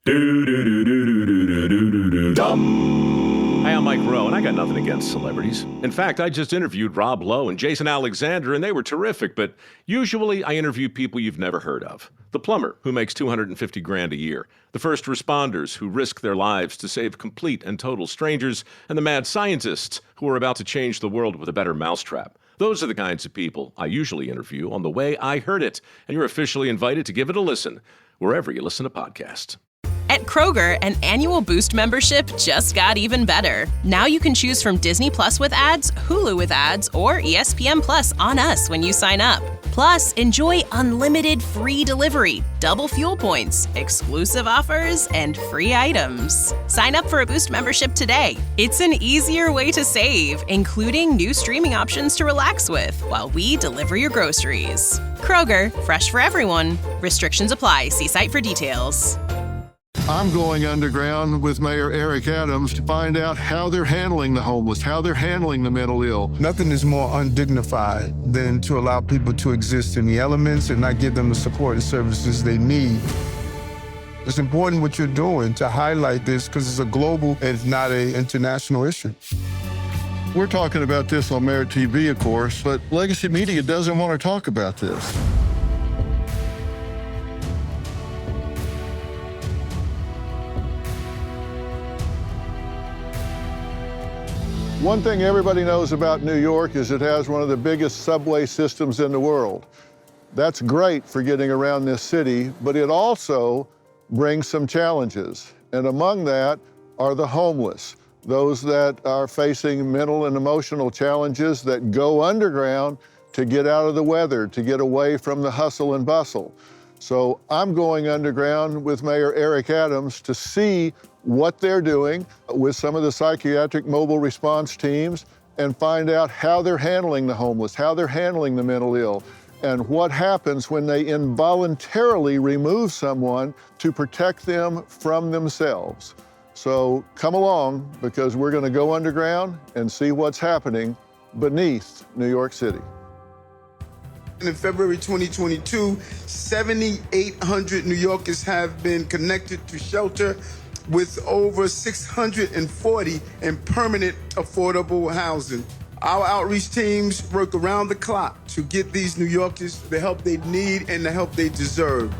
Hi, I'm Mike Rowe, and I got nothing against celebrities. In fact, I just interviewed Rob Lowe and Jason Alexander, and they were terrific, but usually I interview people you've never heard of. The plumber, who makes $250,000 a year. The first responders, who risk their lives to save complete and total strangers. And the mad scientists, who are about to change the world with a better mousetrap. Those are the kinds of people I usually interview on The Way I Heard It, and you're officially invited to give it a listen, wherever you listen to podcasts. At Kroger, an annual Boost membership just got even better. Now you can choose from Disney Plus with ads, Hulu with ads, or ESPN Plus on us when you sign up. Plus, enjoy unlimited free delivery, double fuel points, exclusive offers, and free items. Sign up for a Boost membership today. It's an easier way to save, including new streaming options to relax with while we deliver your groceries. Kroger, fresh for everyone. Restrictions apply. See site for details. I'm going underground with Mayor Eric Adams to find out how they're handling the homeless, how they're handling the mentally ill. Nothing is more undignified than to allow people to exist in the elements and not give them the support and services they need. It's important what you're doing to highlight this because it's a global and it's not an international issue. We're talking about this on Mayor TV, of course, but legacy media doesn't want to talk about this. One thing everybody knows about New York is it has one of the biggest subway systems in the world. That's great for getting around this city, but it also brings some challenges. And among that are the homeless, those that are facing mental and emotional challenges that go underground to get out of the weather, to get away from the hustle and bustle. So I'm going underground with Mayor Eric Adams to see what they're doing with some of the psychiatric mobile response teams and find out how they're handling the homeless, how they're handling the mentally ill, and what happens when they involuntarily remove someone to protect them from themselves. So come along, because we're going to go underground and see what's happening beneath New York City. In February 2022, 7,800 New Yorkers have been connected to shelter, with over 640 in permanent affordable housing. Our outreach teams work around the clock to get these New Yorkers the help they need and the help they deserve.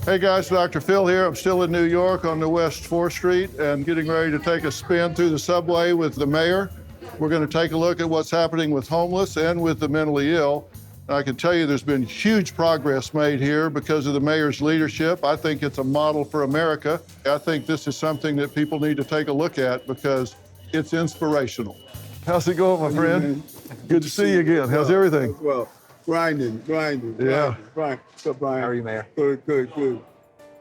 Hey guys, Dr. Phil here. I'm still in New York on the West 4th Street and getting ready to take a spin through the subway with the mayor. We're going to take a look at what's happening with homeless and with the mentally ill. I can tell you there's been huge progress made here because of the mayor's leadership. I think it's a model for America. I think this is something that people need to take a look at because it's inspirational. How's it going, my friend? Good to see you again. How's everything? Well, grinding. Yeah. Brian, what's up, Brian? How are you, Mayor? Good.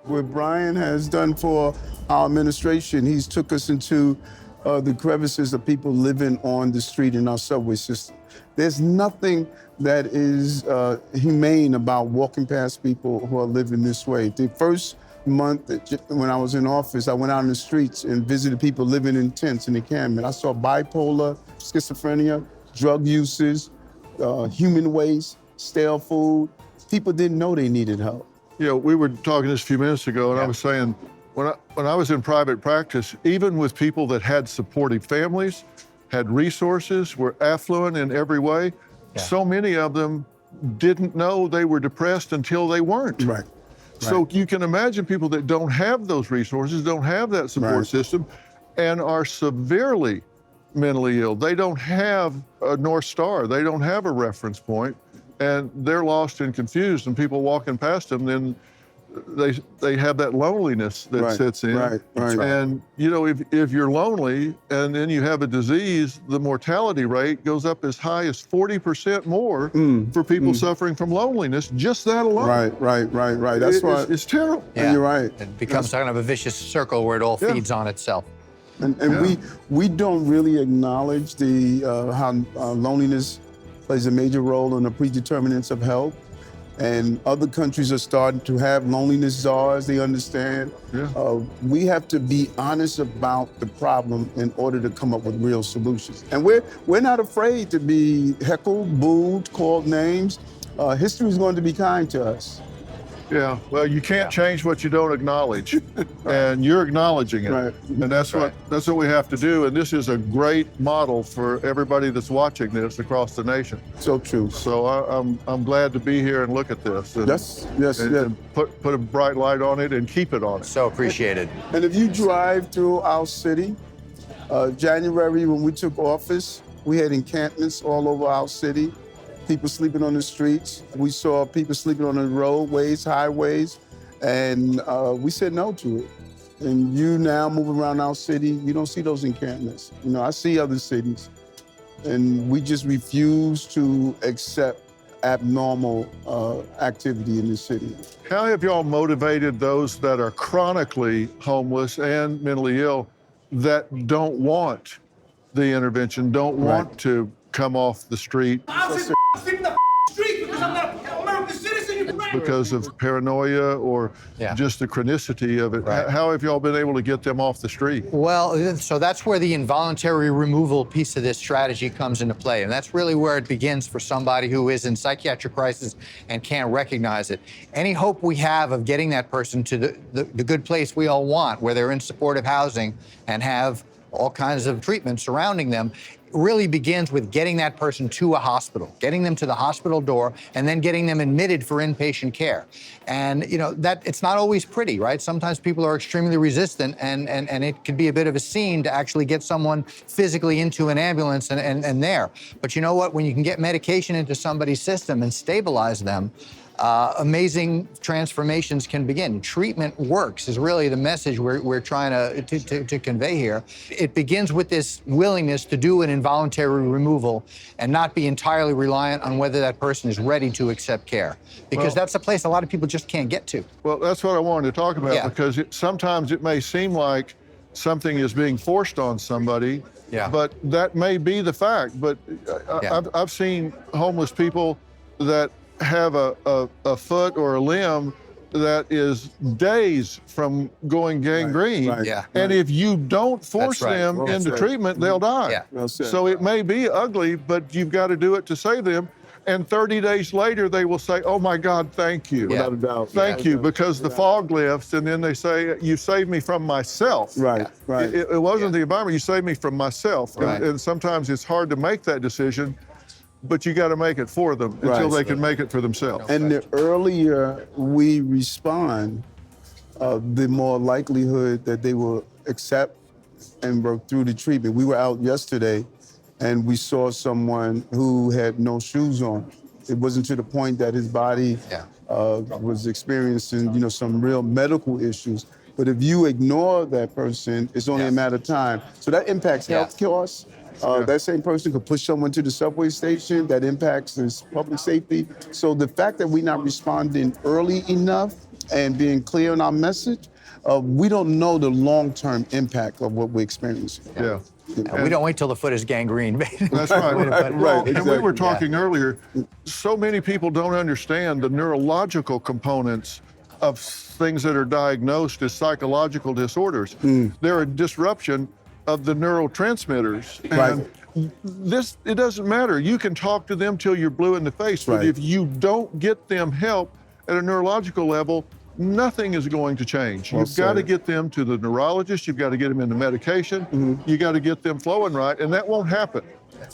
What Brian has done for our administration, he's took us into the crevices of people living on the street in our subway system. There's nothing that is humane about walking past people who are living this way. The first month when I was in office, I went out in the streets and visited people living in tents in the encampment. I saw bipolar, schizophrenia, drug uses, human waste, stale food. People didn't know they needed help. You know, we were talking this a few minutes ago, and I was saying, when I was in private practice, even with people that had supportive families, had resources, were affluent in every way, so many of them didn't know they were depressed until they weren't. Right. So you can imagine people that don't have those resources, don't have that support system, and are severely mentally ill. They don't have a North Star. They don't have a reference point, and they're lost and confused, and people walking past them, then they have that loneliness that sets in. Right. And you know, if you're lonely and then you have a disease, the mortality rate goes up as high as 40% more for people suffering from loneliness, just that alone. Right. That's why it's terrible. Yeah. You're right. It becomes kind of a vicious circle where it all feeds on itself. And we don't really acknowledge the how loneliness plays a major role in the predeterminants of health. And other countries are starting to have loneliness czars, they understand. Yeah. We have to be honest about the problem in order to come up with real solutions. And we're not afraid to be heckled, booed, called names. History is going to be kind to us. Yeah, well, you can't change what you don't acknowledge, and you're acknowledging it, Right. and that's what we have to do. And this is a great model for everybody that's watching this across the nation. So true. So I'm glad to be here and look at this. And, Yes. and put a bright light on it and keep it on it. So appreciated. And if you drive through our city, January when we took office, we had encampments all over our city. People sleeping on the streets. We saw people sleeping on the roadways, highways, and we said no to it. And you now move around our city, you don't see those encampments. You know, I see other cities, and we just refuse to accept abnormal activity in the city. How have y'all motivated those that are chronically homeless and mentally ill that don't want the intervention, don't want to come off the street? Sleep in the street because I'm not an American citizen. You Because of paranoia or just the chronicity of it. Right. How have y'all been able to get them off the street? Well, so that's where the involuntary removal piece of this strategy comes into play. And that's really where it begins for somebody who is in psychiatric crisis and can't recognize it. Any hope we have of getting that person to the good place we all want, where they're in supportive housing and have all kinds of treatment surrounding them, really begins with getting that person to a hospital, getting them to the hospital door, and then getting them admitted for inpatient care. And you know that it's not always pretty, right? Sometimes people are extremely resistant, and it could be a bit of a scene to actually get someone physically into an ambulance and there. But you know what? When you can get medication into somebody's system and stabilize them, amazing transformations can begin. Treatment works is really the message we're trying to convey here. It begins with this willingness to do an involuntary removal and not be entirely reliant on whether that person is ready to accept care. Because that's a place a lot of people just can't get to. Well, that's what I wanted to talk about because sometimes it may seem like something is being forced on somebody, but that may be the fact. But I've seen homeless people that have a foot or a limb that is days from going gangrene. And if you don't force them into treatment, they'll die. So it may be ugly, but you've got to do it to save them. And 30 days later, they will say, oh my God, thank you. Without a doubt. Thank you, because the fog lifts, and then they say, you saved me from myself. It wasn't the environment, you saved me from myself. And sometimes it's hard to make that decision, but you got to make it for them until they can make it for themselves. And the earlier we respond, the more likelihood that they will accept and work through the treatment. We were out yesterday and we saw someone who had no shoes on. It wasn't to the point that his body was experiencing, some real medical issues. But if you ignore that person, it's only a matter of time. So that impacts health costs. That same person could push someone to the subway station. That impacts his public safety. So the fact that we're not responding early enough and being clear in our message, we don't know the long-term impact of what we're experiencing. We don't wait till the foot is gangrene. That's right. Right. And we were talking earlier, so many people don't understand the neurological components of things that are diagnosed as psychological disorders. They're a disruption of the neurotransmitters. And it doesn't matter. You can talk to them till you're blue in the face, but if you don't get them help at a neurological level, nothing is going to change. You've got to get them to the neurologist, you've got to get them into medication, you got to get them flowing right, and that won't happen.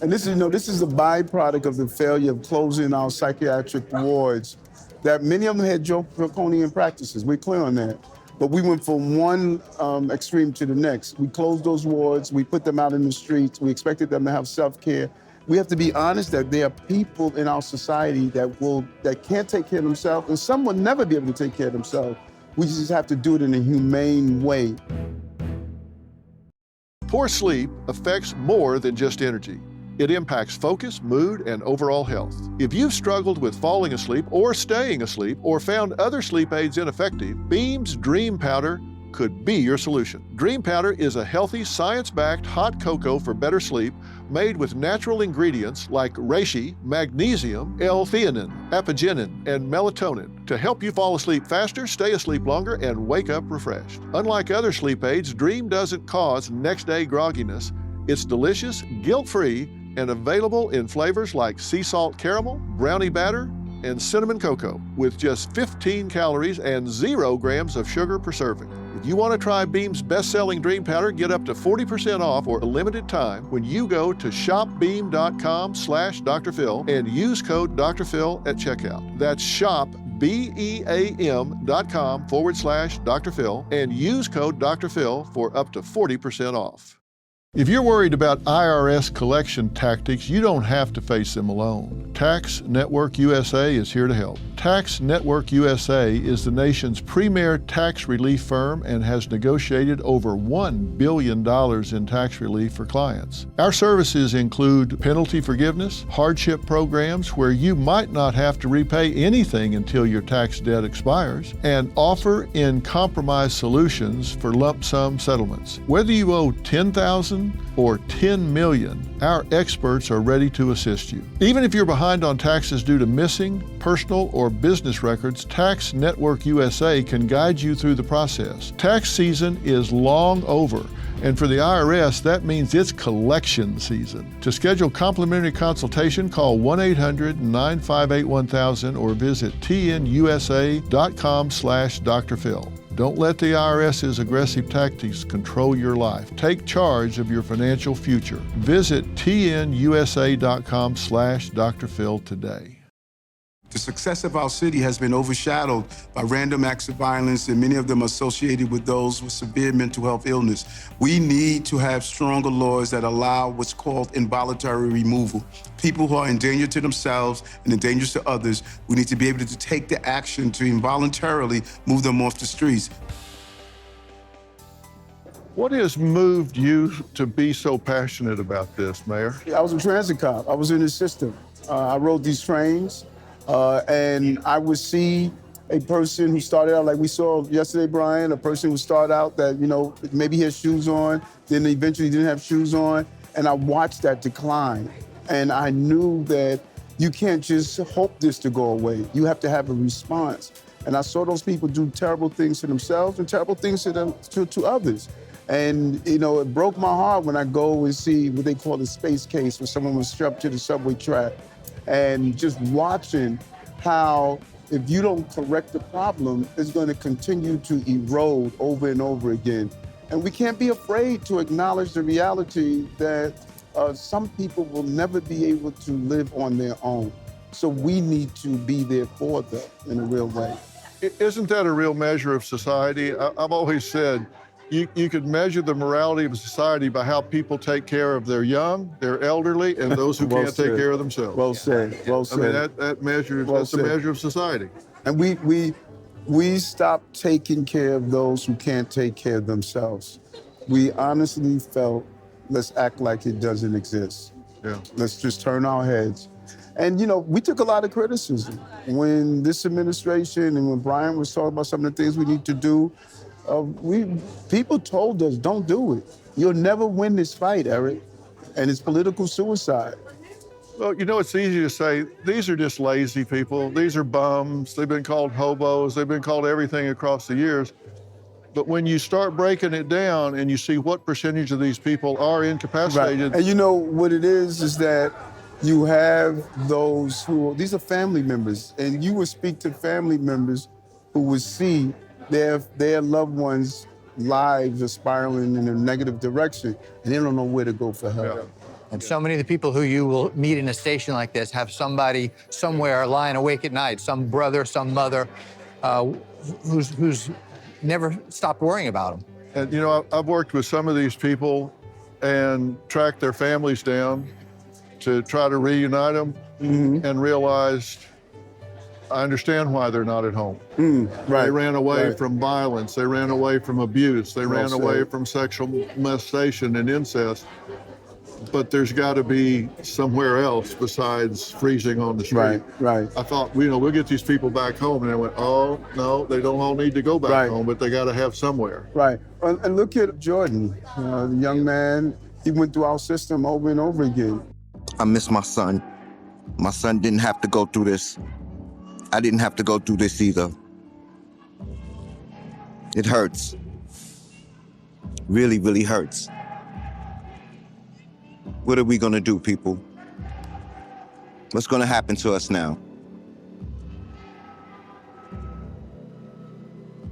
And this is a byproduct of the failure of closing our psychiatric wards, that many of them had draconian practices. We're clear on that. But we went from one extreme to the next. We closed those wards, we put them out in the streets, we expected them to have self-care. We have to be honest that there are people in our society that can't take care of themselves, and some will never be able to take care of themselves. We just have to do it in a humane way. Poor sleep affects more than just energy. It impacts focus, mood, and overall health. If you've struggled with falling asleep or staying asleep or found other sleep aids ineffective, Beam's Dream Powder could be your solution. Dream Powder is a healthy, science-backed hot cocoa for better sleep made with natural ingredients like reishi, magnesium, L-theanine, apigenin, and melatonin to help you fall asleep faster, stay asleep longer, and wake up refreshed. Unlike other sleep aids, Dream doesn't cause next-day grogginess. It's delicious, guilt-free, and available in flavors like sea salt caramel, brownie batter, and cinnamon cocoa with just 15 calories and 0 grams of sugar per serving. If you want to try Beam's best-selling Dream Powder, get up to 40% off for a limited time when you go to shopbeam.com/Dr. Phil and use code Dr. Phil at checkout. That's shopbeam.com/Dr. Phil and use code Dr. Phil for up to 40% off. If you're worried about IRS collection tactics, you don't have to face them alone. Tax Network USA is here to help. Tax Network USA is the nation's premier tax relief firm and has negotiated over $1 billion in tax relief for clients. Our services include penalty forgiveness, hardship programs where you might not have to repay anything until your tax debt expires, and offer in compromise solutions for lump sum settlements. Whether you owe $10,000 or $10 million, our experts are ready to assist you. Even if you're behind on taxes due to missing personal or business records, Tax Network USA can guide you through the process. Tax season is long over, and for the IRS, that means it's collection season. To schedule complimentary consultation, call 1-800-958-1000 or visit tnusa.com/Dr. Phil. Don't let the IRS's aggressive tactics control your life. Take charge of your financial future. Visit tnusa.com/Dr. Phil today. The success of our city has been overshadowed by random acts of violence, and many of them associated with those with severe mental health illness. We need to have stronger laws that allow what's called involuntary removal. People who are in danger to themselves and in danger to others, we need to be able to take the action to involuntarily move them off the streets. What has moved you to be so passionate about this, Mayor? I was a transit cop. I was in the system. I rode these trains. And I would see a person who started out like we saw yesterday, Brian, a person who started out that, maybe he had shoes on, then eventually didn't have shoes on. And I watched that decline. And I knew that you can't just hope this to go away. You have to have a response. And I saw those people do terrible things to themselves and terrible things to others. And, it broke my heart when I go and see what they call the space case, where someone was strapped to the subway track. And just watching how, if you don't correct the problem, it's going to continue to erode over and over again. And we can't be afraid to acknowledge the reality that some people will never be able to live on their own. So we need to be there for them in a real way. Isn't that a real measure of society? I've always said, you could measure the morality of a society by how people take care of their young, their elderly, and those who can't take care of themselves. Well said, well said. I mean, that's a measure of society. And we stopped taking care of those who can't take care of themselves. We honestly felt, let's act like it doesn't exist. Yeah. Let's just turn our heads. And, we took a lot of criticism when this administration and when Brian was talking about some of the things we need to do. People told us, don't do it. You'll never win this fight, Eric. And it's political suicide. Well, it's easy to say, these are just lazy people. These are bums. They've been called hobos. They've been called everything across the years. But when you start breaking it down and you see what percentage of these people are incapacitated. Right. And what it is that you have those these are family members. And you would speak to family members who would see their loved ones' lives are spiraling in a negative direction, and they don't know where to go for help. Yeah. And so many of the people who you will meet in a station like this have somebody somewhere lying awake at night, some brother, some mother, who's never stopped worrying about them. And I've worked with some of these people and tracked their families down to try to reunite them, and realized I understand why they're not at home. Right. They ran away from violence. They ran away from abuse. They ran away from sexual molestation and incest. but there's got to be somewhere else besides freezing on the street. Right, right. I thought, we'll get these people back home, and I went, oh, no, they don't all need to go back Right. home, but they got to have somewhere. Right. And look at Jordan, the young man. He went through our system over and over again. I miss my son. My son didn't have to go through this. I didn't have to go through this either. It hurts. Really, really hurts. What are we gonna do, people? What's gonna happen to us now?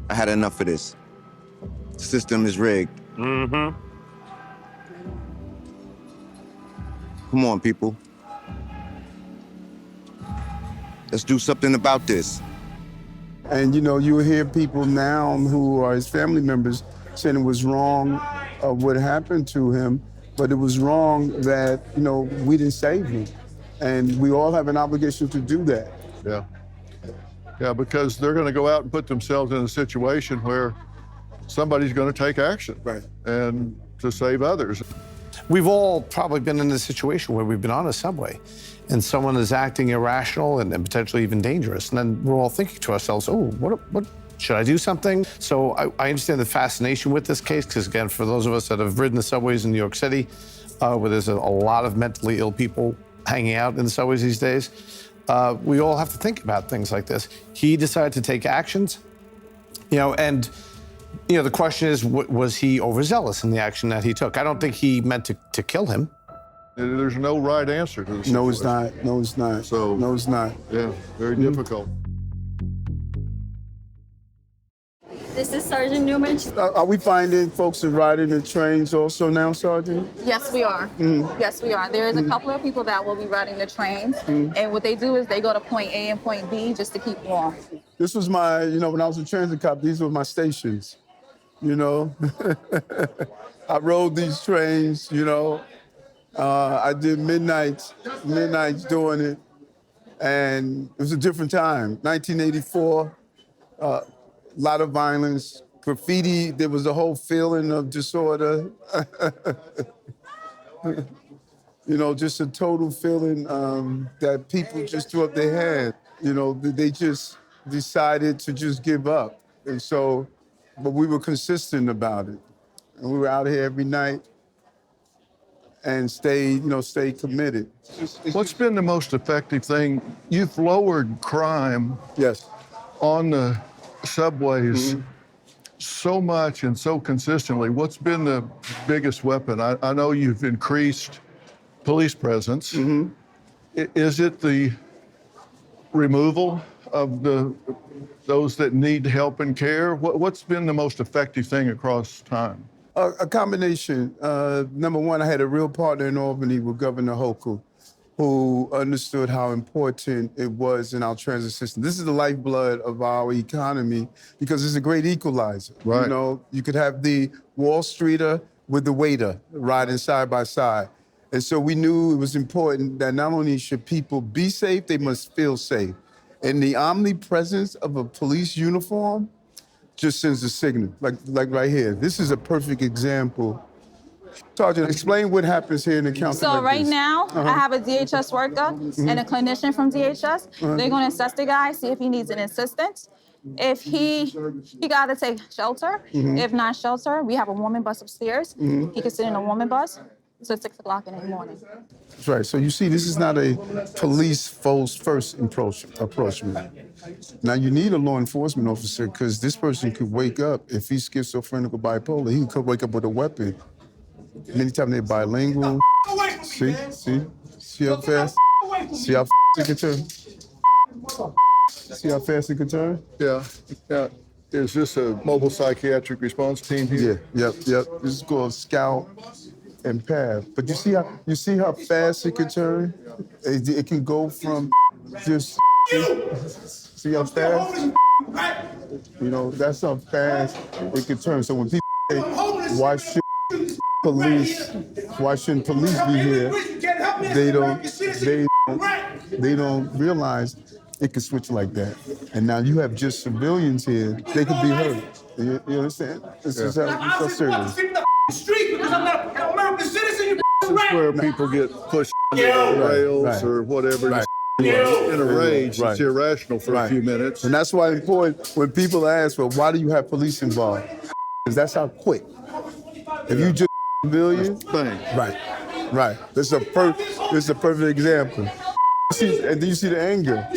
I had enough of this. The system is rigged. Mm-hmm. Come on, people. Let's do something about this. And you hear people now who are his family members saying it was wrong what happened to him, but it was wrong that, we didn't save him. And we all have an obligation to do that. Yeah. Yeah, because they're going to go out and put themselves in a situation where somebody's going to take action. Right. And to save others. We've all probably been in a situation where we've been on a subway and someone is acting irrational and potentially even dangerous. And then we're all thinking to ourselves, oh, what should I do something? So I understand the fascination with this case, because again, for those of us that have ridden the subways in New York City, where there's a lot of mentally ill people hanging out in the subways these days, we all have to think about things like this. He decided to take actions, and the question is, was he overzealous in the action that he took? I don't think he meant to kill him. There's no right answer to this. No, it's not. No, it's not. No, it's not. Yeah, very difficult. This is Sergeant Newman. Are we finding folks are riding the trains also now, Sergeant? Yes, we are. Yes, we are. There is a couple of people that will be riding the trains, and what they do is they go to point A and point B just to keep warm. This was my, when I was a transit cop, these were my stations, I rode these trains, I did midnights doing it, and it was a different time. 1984, a lot of violence, graffiti, there was a whole feeling of disorder. Just a total feeling that people just threw up their head. They just decided to just give up. And so, but we were consistent about it. And we were out here every night and stayed committed. What's been the most effective thing? You've lowered crime Yes. on the subways so much and so consistently. What's been the biggest weapon? I know you've increased police presence. Is it the removal of those that need help and care? What's been the most effective thing across time? A combination. Number one, I had a real partner in Albany with Governor Hochul, who understood how important it was in our transit system. This is the lifeblood of our economy because it's a great equalizer. Right. You could have the Wall Streeter with the waiter riding side by side. And so we knew it was important that not only should people be safe, they must feel safe. And the omnipresence of a police uniform just sends a signal, like right here. This is a perfect example. Sergeant, explain what happens here in the county. So right now, I have a DHS worker and a clinician from DHS. They're going to assess the guy, see if he needs an assistance. If he got to take shelter. If not shelter, we have a woman bus upstairs. He can sit in a woman bus till 6 o'clock in the morning. That's right. So you see, this is not a police first approach. Now you need a law enforcement officer because this person could wake up, if he's schizophrenic or bipolar, he could wake up with a weapon. Many times they're bilingual. See how fast? See how fast it can turn? See how fast it can turn? Yeah. Is this a mobile psychiatric response team here? Yeah, yep. This is called Scout and Path. But you see how fast it can turn? It can go from just, see how fast? That's how fast it can turn. So when people say, why shouldn't police be here? They don't realize it can switch like that. And now you have just civilians here, they could be hurt. You understand? This is how serious. Street because I'm not an American citizen, you This is where people get pushed under the rails or whatever. Right. In a rage, Right. it's irrational for a few minutes. And that's why it's important when people ask, well, why do you have police involved? Because that's how quick. If you just million, right. This is a perfect example. And then you see the anger.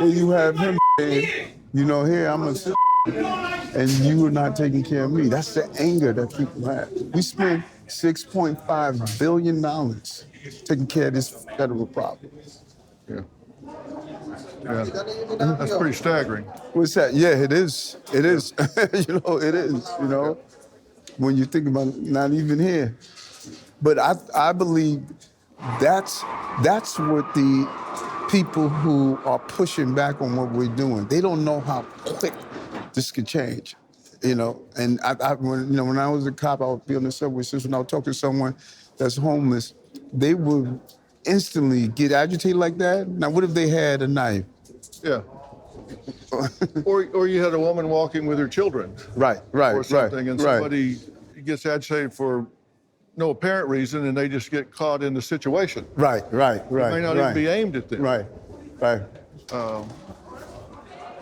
And you have him saying, you know, here, I'm a and you are not taking care of me. That's the anger that people have. We spend $6.5 billion taking care of this federal problem. Yeah. That's pretty staggering. What's that? Yeah, it is. It is. You know, it is, you know, when you think about it, not even here. But I believe that's what the people who are pushing back on what we're doing, they don't know how quick this could change, you know. And when I was a cop, I would be on the subway system, I would talk to someone that's homeless, they would instantly get agitated like that. Now, what if they had a knife? Yeah. or you had a woman walking with her children. Right. Or something, and somebody gets agitated for no apparent reason, and they just get caught in the situation. Right. It may not even be aimed at them. Right.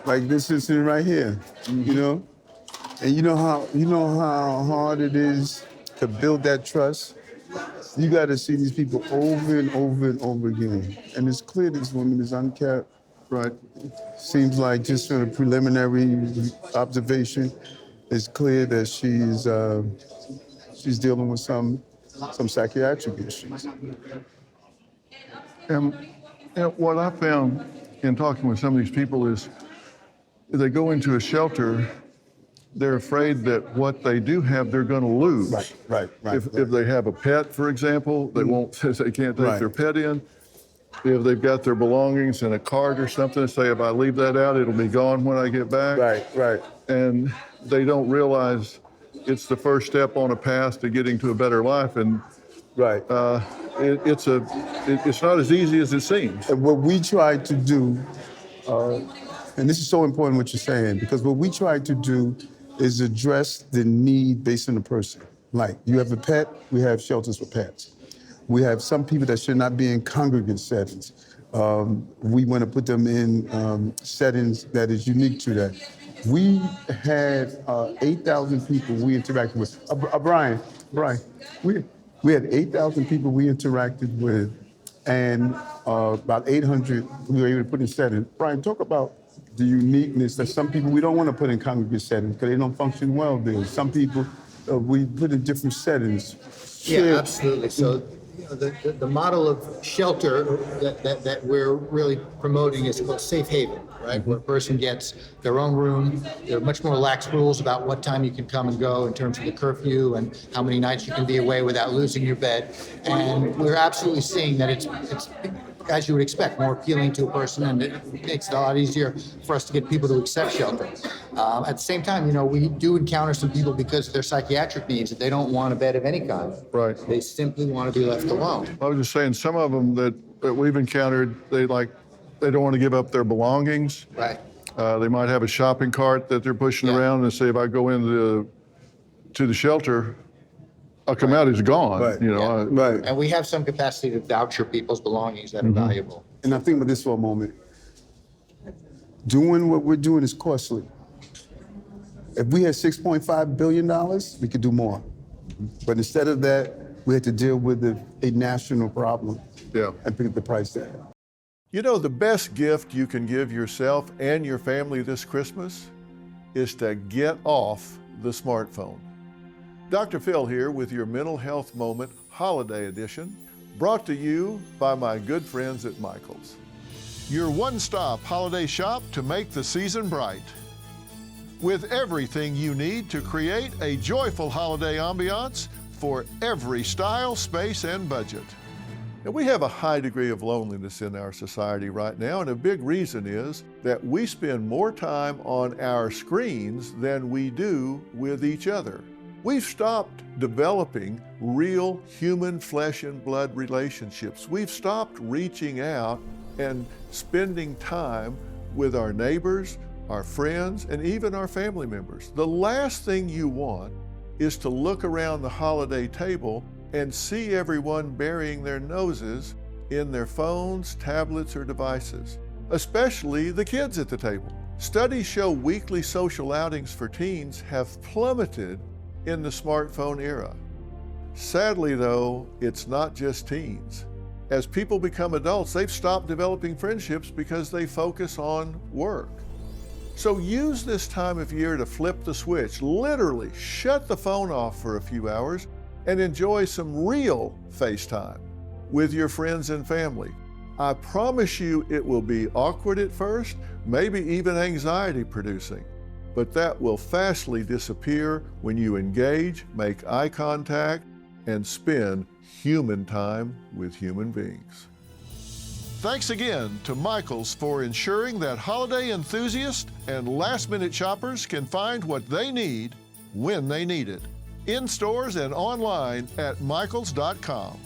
Like this incident right here, you know? And you know how hard it is to build that trust? You got to see these people over and over and over again. And it's clear this woman is unkept. Right. Seems like just from a preliminary observation, it's clear that she's dealing with some psychiatric issues. And what I found in talking with some of these people is they go into a shelter, they're afraid that what they do have, they're going to lose. Right. If they have a pet, for example, they can't take their pet in. If they've got their belongings in a cart or something, say, if I leave that out, it'll be gone when I get back. Right. And they don't realize it's the first step on a path to getting to a better life. And it's not as easy as it seems. And what we try to do, and this is so important what you're saying, because what we try to do is address the need based on the person. Like, you have a pet, we have shelters for pets. We have some people that should not be in congregate settings. We want to put them in settings that is unique to that. We had 8,000 people we interacted with. Brian, we had 8,000 people we interacted with, and about 800 we were able to put in settings. Brian, talk about the uniqueness that some people we don't want to put in congregate settings because they don't function well there. Some people we put in different settings. Yeah, absolutely. So the model of shelter that we're really promoting is called safe haven, right? Where a person gets their own room. There are much more lax rules about what time you can come and go in terms of the curfew and how many nights you can be away without losing your bed. And we're absolutely seeing that it's as you would expect, more appealing to a person, and it makes it a lot easier for us to get people to accept shelter. At the same time, we do encounter some people because of their psychiatric needs that they don't want a bed of any kind. Right. They simply want to be left alone. I was just saying, some of them that we've encountered, they don't want to give up their belongings. Right. They might have a shopping cart that they're pushing around and say, if I go into the shelter, I'll come out, it's gone. Right. And we have some capacity to voucher people's belongings that are valuable. And I think about this for a moment. Doing what we're doing is costly. If we had $6.5 billion, we could do more. But instead of that, we had to deal with a national problem and pick up the price tag. The best gift you can give yourself and your family this Christmas is to get off the smartphone. Dr. Phil here with your Mental Health Moment Holiday Edition, brought to you by my good friends at Michael's. Your one-stop holiday shop to make the season bright. With everything you need to create a joyful holiday ambiance for every style, space, and budget. Now, we have a high degree of loneliness in our society right now, and a big reason is that we spend more time on our screens than we do with each other. We've stopped developing real human flesh and blood relationships. We've stopped reaching out and spending time with our neighbors, our friends, and even our family members. The last thing you want is to look around the holiday table and see everyone burying their noses in their phones, tablets, or devices, especially the kids at the table. Studies show weekly social outings for teens have plummeted in the smartphone era. Sadly, though, it's not just teens. As people become adults, they've stopped developing friendships because they focus on work. So use this time of year to flip the switch, literally shut the phone off for a few hours and enjoy some real FaceTime with your friends and family. I promise you it will be awkward at first, maybe even anxiety producing, but that will fastly disappear when you engage, make eye contact, and spend human time with human beings. Thanks again to Michaels for ensuring that holiday enthusiasts and last-minute shoppers can find what they need when they need it. In stores and online at michaels.com.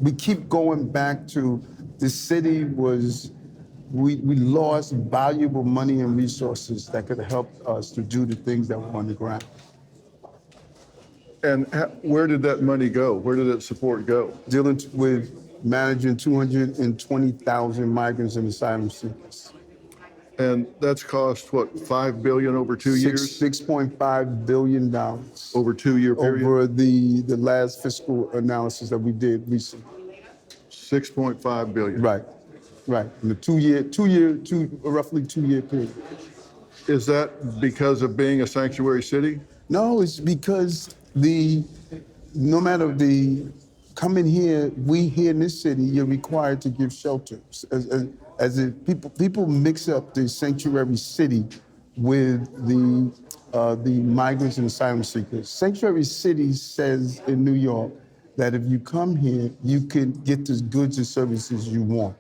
We keep going back to the city was, we lost valuable money and resources that could have helped us to do the things that were on the ground. And where did that money go? Where did that support go? Dealing with managing 220,000 migrants and asylum seekers. And that's cost, what, $5 billion over 2 years? $6.5 billion. Over a 2-year period? Over the last fiscal analysis that we did recently. $6.5 billion. Right. In the roughly 2-year period. Is that because of being a sanctuary city? No, it's because no matter coming here, we here in this city, you're required to give shelter. People mix up the sanctuary city with the migrants and asylum seekers. Sanctuary city says in New York that if you come here, you can get the goods and services you want.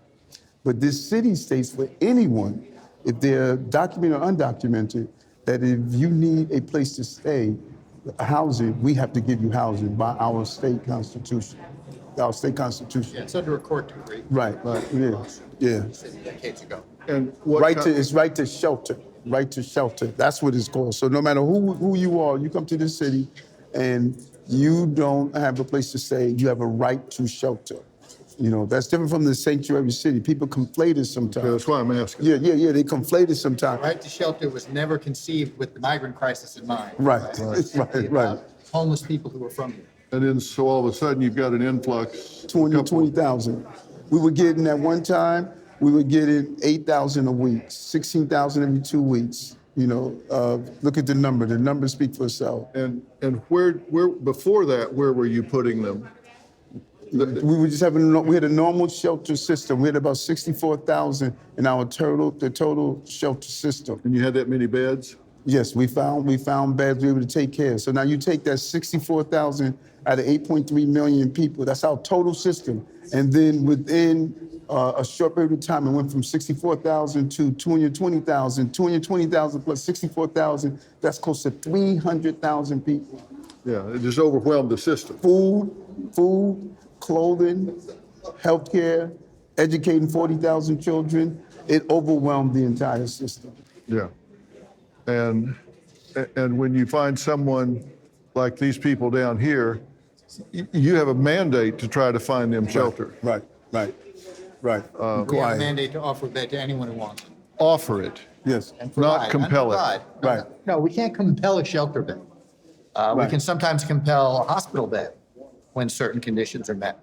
But this city states for anyone, if they're documented or undocumented, that if you need a place to stay, housing, we have to give you housing by our state constitution. Yeah, it's under a court decree. Right. Yeah. Decades ago. And it's right to shelter. Right to shelter. That's what it's called. So no matter who you are, you come to this city and you don't have a place to stay, you have a right to shelter. You know, that's different from the sanctuary city. People conflate it sometimes. Okay, that's why I'm asking. Yeah, they conflate it sometimes. Right to shelter was never conceived with the migrant crisis in mind. Right. Homeless people who were from here. And then so all of a sudden you've got an influx. 20,000. We were getting at one time, we were getting 8,000 a week, 16,000 every 2 weeks. You know, look at the number. The numbers speak for itself. And where before that, where were you putting them? We were just we had a normal shelter system. We had about 64,000 in our total shelter system. And you had that many beds? Yes, we found beds we were able to take care of. So now you take that 64,000 out of 8.3 million people. That's our total system. And then within a short period of time, it went from 64,000 to 220,000. 220,000 plus 64,000. That's close to 300,000 people. Yeah, it just overwhelmed the system. Food, clothing, healthcare, educating 40,000 children. It overwhelmed the entire system. Yeah. And when you find someone like these people down here, you have a mandate to try to find them shelter. Right. We have a mandate to offer a bed to anyone who wants it. Offer it. Yes. And Not compel it. Right. No, we can't compel a shelter bed. We can sometimes compel a hospital bed when certain conditions are met.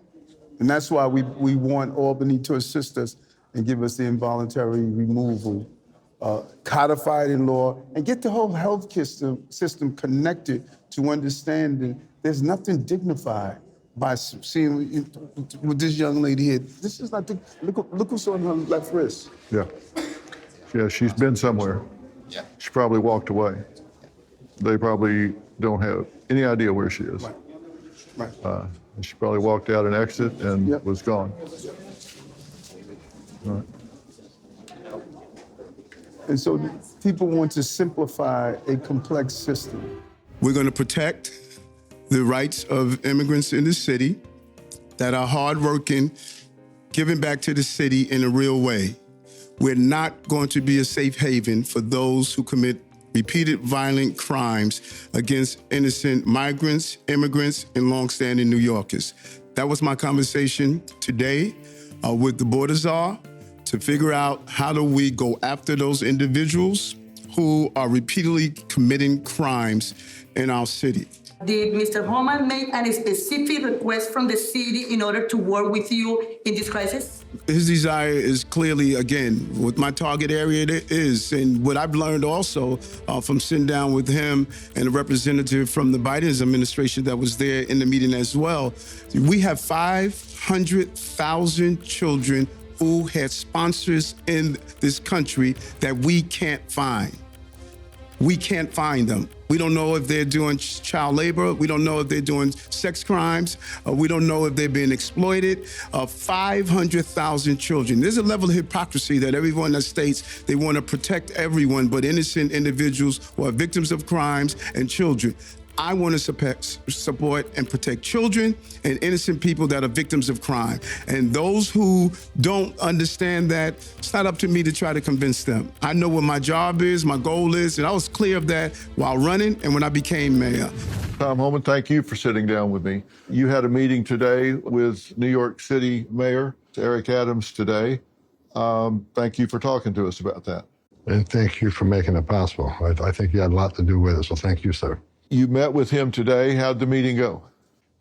And that's why we want Albany to assist us and give us the involuntary removal, codified in law, and get the whole health system connected to understanding there's nothing dignified by seeing with this young lady here. This is not, look what's on her left wrist. Yeah. Yeah, she's been somewhere. Yeah. She probably walked away. They probably don't have any idea where she is. Right. She probably walked out an exit and was gone. All right. And so people want to simplify a complex system. We're going to protect the rights of immigrants in the city that are hardworking, giving back to the city in a real way. We're not going to be a safe haven for those who commit repeated violent crimes against innocent migrants, immigrants, and longstanding New Yorkers. That was my conversation today with the border czar to figure out how do we go after those individuals who are repeatedly committing crimes in our city. Did Mr. Homan make any specific request from the city in order to work with you in this crisis? His desire is clearly, again, what my target area is. And what I've learned also from sitting down with him and a representative from the Biden administration that was there in the meeting as well, we have 500,000 children who had sponsors in this country that we can't find. We can't find them. We don't know if they're doing child labor. We don't know if they're doing sex crimes. We don't know if they're being exploited. 500,000 children. There's a level of hypocrisy that everyone that states they want to protect everyone but innocent individuals who are victims of crimes and children. I want to support and protect children and innocent people that are victims of crime. And those who don't understand that, it's not up to me to try to convince them. I know what my job is, my goal is, and I was clear of that while running and when I became mayor. Tom Homan, thank you for sitting down with me. You had a meeting today with New York City Mayor Eric Adams today. Thank you for talking to us about that. And thank you for making it possible. I think you had a lot to do with it, so thank you, sir. You met with him today. How'd the meeting go?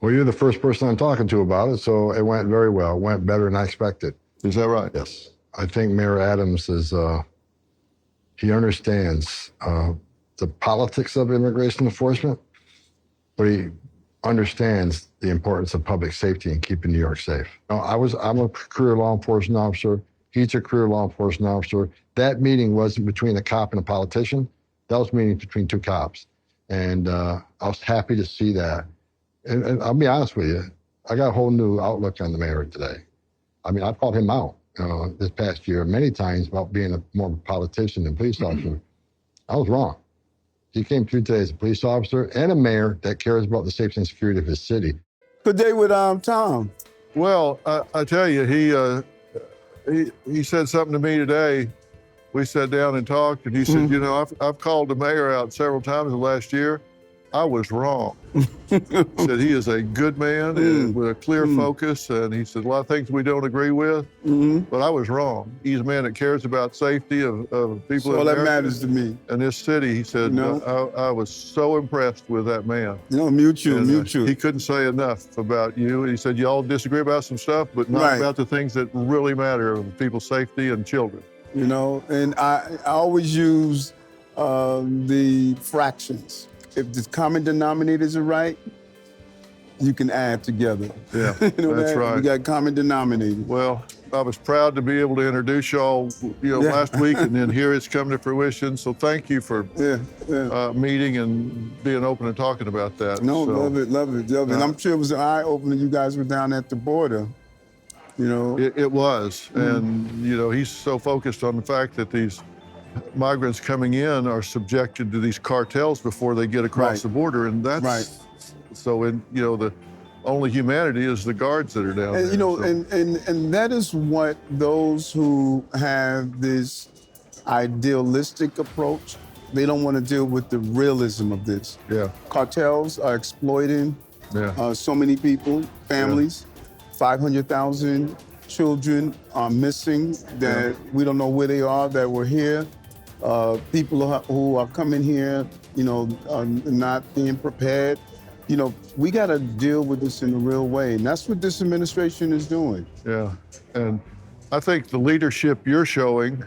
Well, you're the first person I'm talking to about it, so it went very well. It went better than I expected. Is that right? Yes. I think Mayor Adams is, he understands the politics of immigration enforcement, but he understands the importance of public safety and keeping New York safe. I'm a career law enforcement officer. He's a career law enforcement officer. That meeting wasn't between a cop and a politician. That was a meeting between two cops. And I was happy to see that. And I'll be honest with you, I got a whole new outlook on the mayor today. I mean, I called him out this past year many times about being more of a politician than police officer. I was wrong. He came through today as a police officer and a mayor that cares about the safety and security of his city. Good day with Tom. Well, I tell you, he said something to me today. We sat down and talked, and he said, you know, I've called the mayor out several times in the last year. I was wrong. He said he is a good man and with a clear focus, and he said a lot of things we don't agree with, but I was wrong. He's a man that cares about safety of people. All that matters to me. In this city, he said, I was so impressed with that man. Mutual. He couldn't say enough about you. He said, y'all disagree about some stuff, but not about the things that really matter, of people's safety and children. You know, and I always use the fractions. If the common denominators are right, you can add together. Yeah, you know that's right. You got common denominators. Well, I was proud to be able to introduce y'all, last week, and then here it's come to fruition. So thank you for meeting and being open and talking about that. No, love it. And I'm sure it was an eye-opener. You guys were down at the border. You know, it was, and he's so focused on the fact that these migrants coming in are subjected to these cartels before they get across the border, and that's so. And the only humanity is the guards that are down there. And that is what those who have this idealistic approach, they don't want to deal with the realism of this. Yeah, cartels are exploiting so many people, families. 500,000 children are missing that we don't know where they are, that were here. People who are coming here, are not being prepared. We got to deal with this in a real way. And that's what this administration is doing. Yeah, and I think the leadership you're showing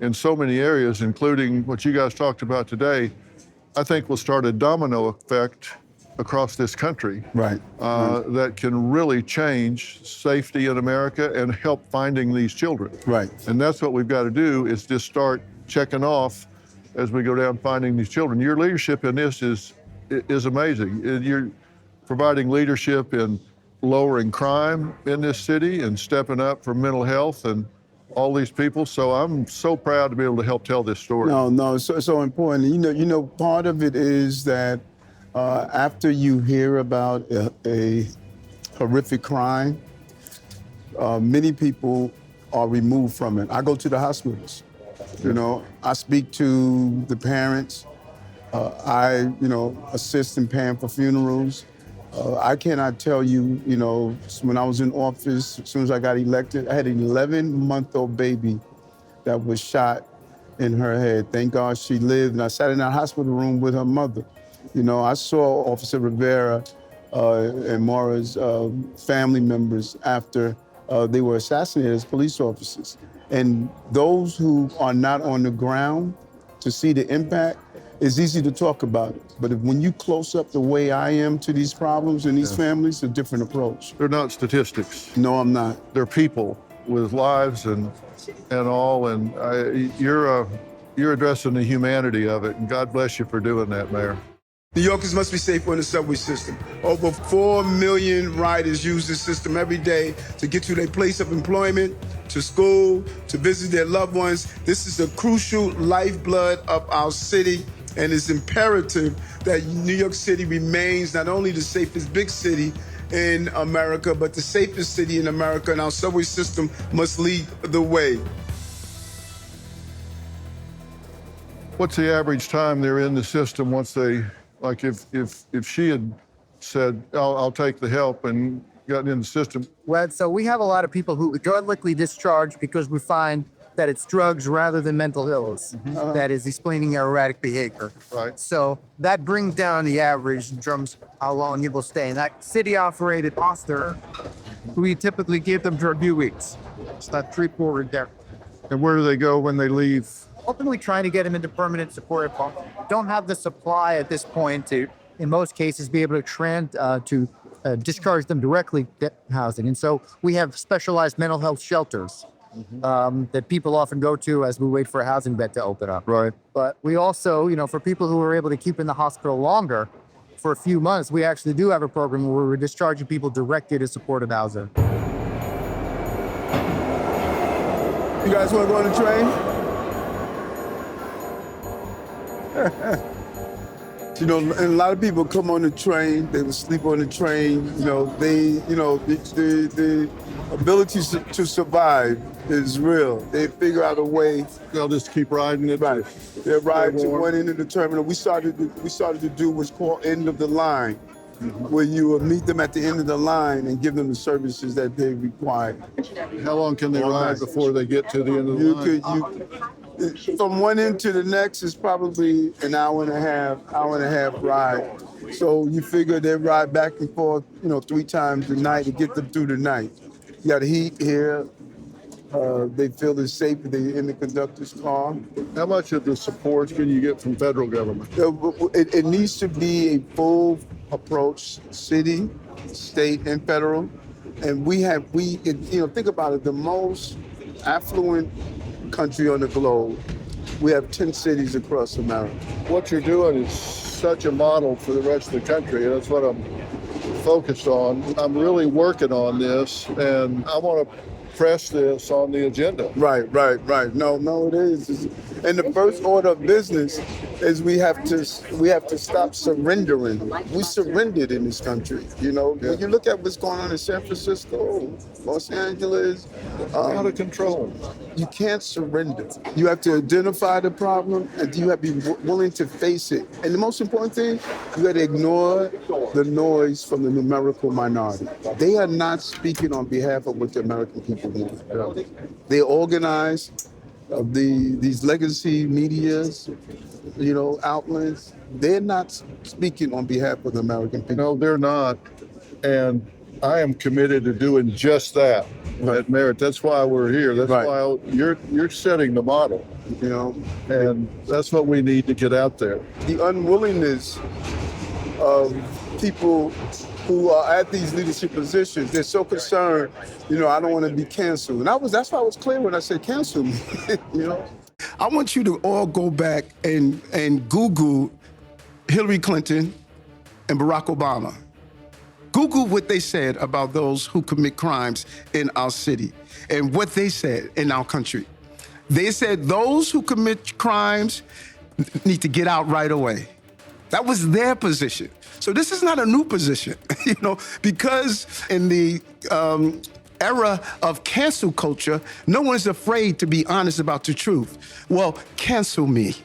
in so many areas, including what you guys talked about today, I think will start a domino effect across this country that can really change safety in America and help finding these children. Right. And that's what we've got to do, is just start checking off as we go down finding these children. Your leadership in this is amazing. You're providing leadership in lowering crime in this city and stepping up for mental health and all these people. So I'm so proud to be able to help tell this story. No, so important. Part of it is that after you hear about a horrific crime, many people are removed from it. I go to the hospitals. I speak to the parents I assist in paying for funerals. I cannot tell you, when I was in office, as soon as I got elected, I had an 11-month-old baby that was shot in her head. Thank God she lived, and I sat in that hospital room with her mother. I saw Officer Rivera and Maura's family members after they were assassinated as police officers. And those who are not on the ground to see the impact, it's easy to talk about it. But when you close up the way I am to these problems and these families, a different approach. They're not statistics. No, I'm not. They're people with lives and all, and you're addressing the humanity of it, and God bless you for doing that, Mayor. New Yorkers must be safe on the subway system. Over 4 million riders use this system every day to get to their place of employment, to school, to visit their loved ones. This is the crucial lifeblood of our city, and it's imperative that New York City remains not only the safest big city in America, but the safest city in America, and our subway system must lead the way. What's the average time they're in the system once they, like if she had said, I'll take the help and gotten in the system? Well, so we have a lot of people who drug-likely discharge because we find that it's drugs rather than mental illness that is explaining our erratic behavior. Right. So that brings down the average in terms of how long you will stay. And that city-operated foster, we typically give them for a few weeks. It's not straightforward there. And where do they go when they leave? Ultimately trying to get them into permanent supportive housing. Don't have the supply at this point to, in most cases, be able to discharge them directly to housing. And so we have specialized mental health shelters that people often go to as we wait for a housing bed to open up. Right. But we also, for people who are able to keep in the hospital longer, for a few months, we actually do have a program where we're discharging people directly to supportive housing. You guys want to go on the train? And a lot of people come on the train, they will sleep on the train, the ability to survive is real. They figure out a way. They'll just keep riding it. Right. They ride to one end of the terminal. We started to do what's called end of the line, where you will meet them at the end of the line and give them the services that they require. How long can they ride before they get to the end of the line? From one end to the next is probably an hour and a half ride. So you figure they ride back and forth, 3 times a night to get them through the night. You got heat here. They feel it's safe if they're in the conductor's car. How much of the support can you get from federal government? It needs to be a full approach, city, state, and federal. And think about it, the most affluent country on the globe, we have 10 cities across America. What you're doing is such a model for the rest of the country, and that's what I'm focused on. I'm really working on this, and I want to press this on the agenda. Right. No, it is. And the first order of business is we have to stop surrendering. We surrendered in this country. When you look at what's going on in San Francisco, Los Angeles, out of control. You can't surrender. You have to identify the problem, and you have to be willing to face it. And the most important thing, you got to ignore the noise from the numerical minority. They are not speaking on behalf of what the American people want. They organize these legacy medias, outlets. They're not speaking on behalf of the American people. No, they're not. And I am committed to doing just that at Merit. That's why we're here. That's why you're setting the model. And that's what we need to get out there. The unwillingness of people who are at these leadership positions, they're so concerned, I don't want to be canceled. And that's why I was clear when I said cancel me, I want you to all go back and Google Hillary Clinton and Barack Obama. Google what they said about those who commit crimes in our city and what they said in our country. They said those who commit crimes need to get out right away. That was their position. So this is not a new position, because in the era of cancel culture, no one's afraid to be honest about the truth. Well, cancel me.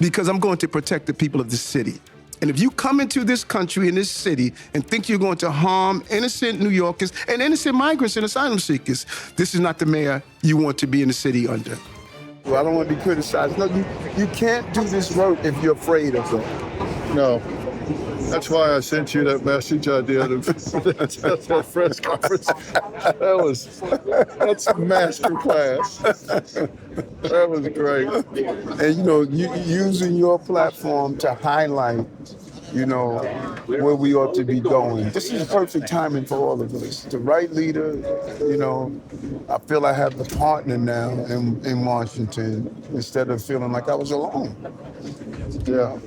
because I'm going to protect the people of this city. And if you come into this country, in this city, and think you're going to harm innocent New Yorkers and innocent migrants and asylum seekers, this is not the mayor you want to be in the city under. Well, I don't want to be criticized. No, you can't do this work if you're afraid of it. No. That's why I sent you that message I did at that press conference. That's master class. That was great. And you using your platform to highlight, where we ought to be going. This is perfect timing for all of us. The right leader, I feel I have the partner now in Washington instead of feeling like I was alone. Yeah.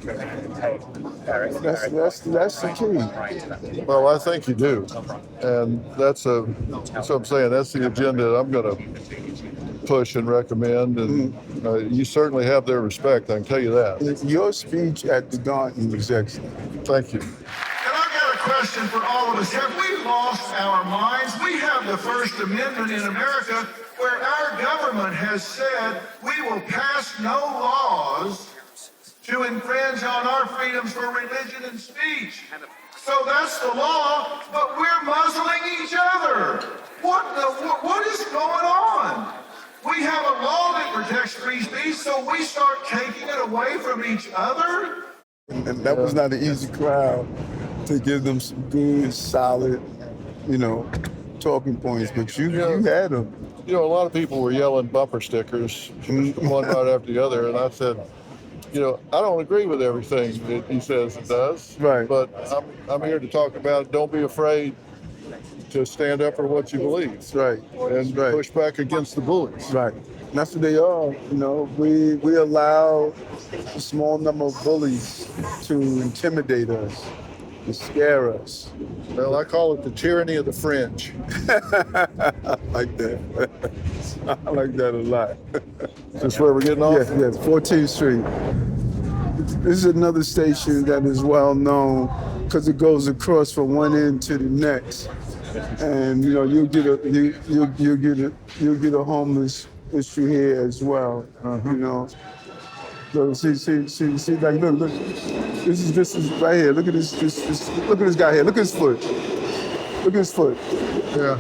That's the key. Well, I think you do. And that's what I'm saying. That's the agenda that I'm going to push and recommend. And you certainly have their respect, I can tell you that. Your speech at the Garden was excellent. Thank you. And I've got a question for all of us. Have we lost our minds? We have the First Amendment in America where our government has said we will pass no laws to infringe on our freedoms for religion and speech. So that's the law, but we're muzzling each other. What is going on? We have a law that protects free speech, so we start taking it away from each other? And that was not an easy crowd to give them some good, solid, talking points, but you had them. A lot of people were yelling bumper stickers, one right after the other, and I said, I don't agree with everything that he says it does. Right. But I'm here to talk about don't be afraid to stand up for what you believe. Right. And push back against the bullies. Right. And that's what they are. We allow a small number of bullies to intimidate us, to scare us. Well, I call it the tyranny of the fringe. I like that. I like that a lot. Is this where we're getting off? Yes, 14th Street. This is another station that is well known because it goes across from one end to the next. And you'll get a homeless issue here as well. So see, like look. This is right here. Look at this look at this guy here. Look at his foot. Look at his foot. Yeah.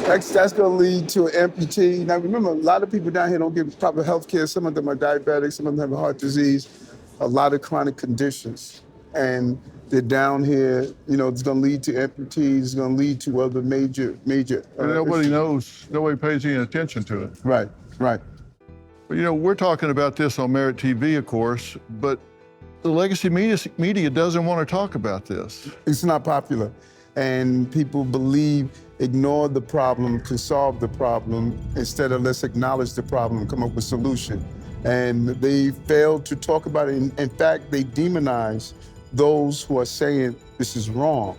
That's gonna lead to an amputee. Now remember, a lot of people down here don't get proper health care. Some of them are diabetics, some of them have heart disease, a lot of chronic conditions. And they're down here, it's gonna lead to amputees, it's gonna lead to other major and nobody knows, nobody pays any attention to it. Right. But we're talking about this on Merit TV, of course, but the legacy media doesn't want to talk about this. It's not popular. And people ignore the problem, can solve the problem, instead of let's acknowledge the problem and come up with a solution. And they fail to talk about it. In fact, they demonize those who are saying this is wrong.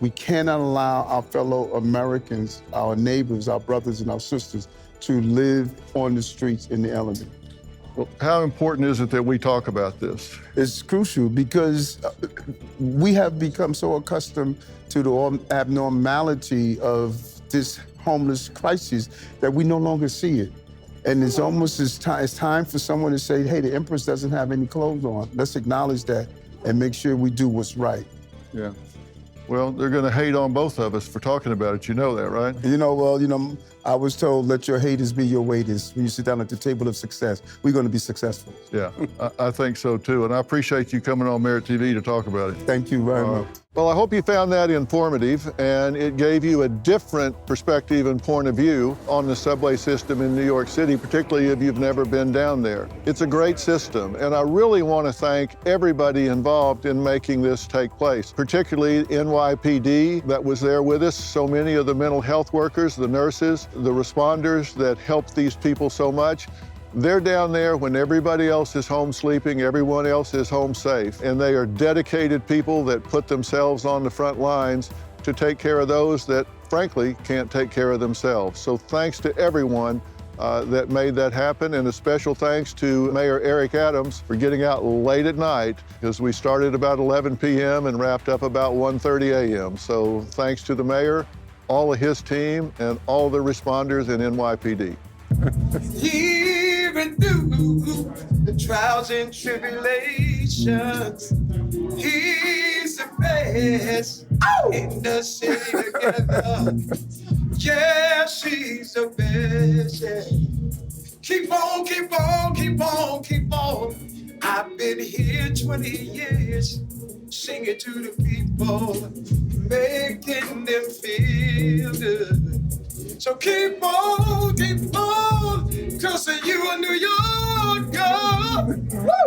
We cannot allow our fellow Americans, our neighbors, our brothers and our sisters to live on the streets in the element. Well, how important is it that we talk about this? It's crucial because we have become so accustomed to the abnormality of this homeless crisis that we no longer see it. And it's almost it's time for someone to say, hey, the Empress doesn't have any clothes on. Let's acknowledge that and make sure we do what's right. Yeah. Well, they're going to hate on both of us for talking about it. You know that, right? I was told, let your haters be your waiters. When you sit down at the table of success, we're going to be successful. Yeah, I think so too. And I appreciate you coming on Merit TV to talk about it. Thank you very much. Well, I hope you found that informative and it gave you a different perspective and point of view on the subway system in New York City, particularly if you've never been down there. It's a great system, and I really want to thank everybody involved in making this take place, particularly NYPD that was there with us, so many of the mental health workers, the nurses, the responders that helped these people so much. They're down there when everybody else is home sleeping, everyone else is home safe, and they are dedicated people that put themselves on the front lines to take care of those that, frankly, can't take care of themselves. So thanks to everyone that made that happen, and a special thanks to Mayor Eric Adams for getting out late at night, because we started about 11 p.m. and wrapped up about 1:30 a.m. So thanks to the mayor, all of his team, and all the responders in NYPD. Even through the trials trials and tribulations. He's the best in the city together. Yeah, she's the best. Yeah. Keep on, keep on, keep on, keep on. I've been here 20 years, singing to the people, making them feel good. So keep on, cause you are New Yorkers,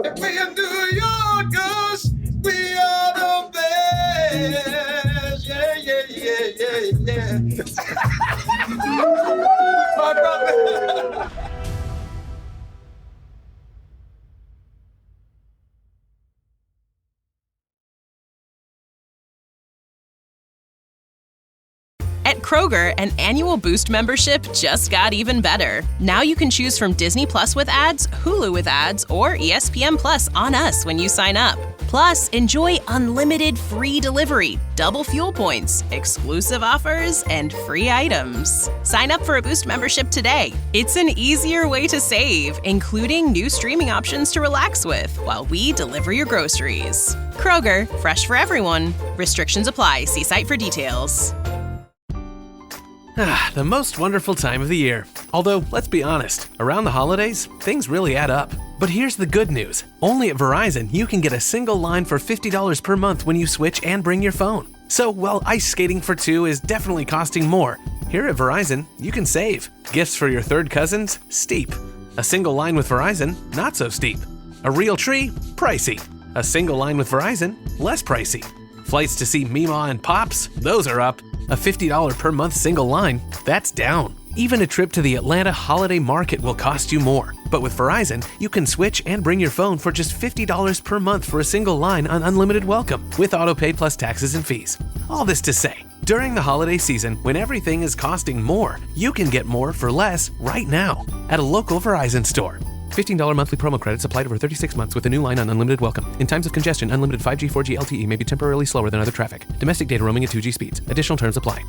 and we are New Yorkers, we are the best. Yeah, yeah, yeah, yeah, yeah. My brother. At Kroger, an annual Boost membership just got even better. Now you can choose from Disney Plus with ads, Hulu with ads, or ESPN Plus on us when you sign up. Plus, enjoy unlimited free delivery, double fuel points, exclusive offers, and free items. Sign up for a Boost membership today. It's an easier way to save, including new streaming options to relax with while we deliver your groceries. Kroger, fresh for everyone. Restrictions apply. See site for details. The most wonderful time of the year. Although, let's be honest, around the holidays, things really add up. But here's the good news. Only at Verizon, you can get a single line for $50 per month when you switch and bring your phone. So while ice skating for two is definitely costing more, here at Verizon, you can save. Gifts for your third cousins? Steep. A single line with Verizon? Not so steep. A real tree? Pricey. A single line with Verizon? Less pricey. Flights to see Mima and Pops? Those are up. A $50 per month single line? That's down. Even a trip to the Atlanta holiday market will cost you more. But with Verizon, you can switch and bring your phone for just $50 per month for a single line on unlimited welcome, with autopay plus taxes and fees. All this to say, during the holiday season, when everything is costing more, you can get more for less right now at a local Verizon store. $15 monthly promo credits applied over 36 months with a new line on unlimited welcome. In times of congestion, unlimited 5G, 4G LTE may be temporarily slower than other traffic. Domestic data roaming at 2G speeds. Additional terms apply.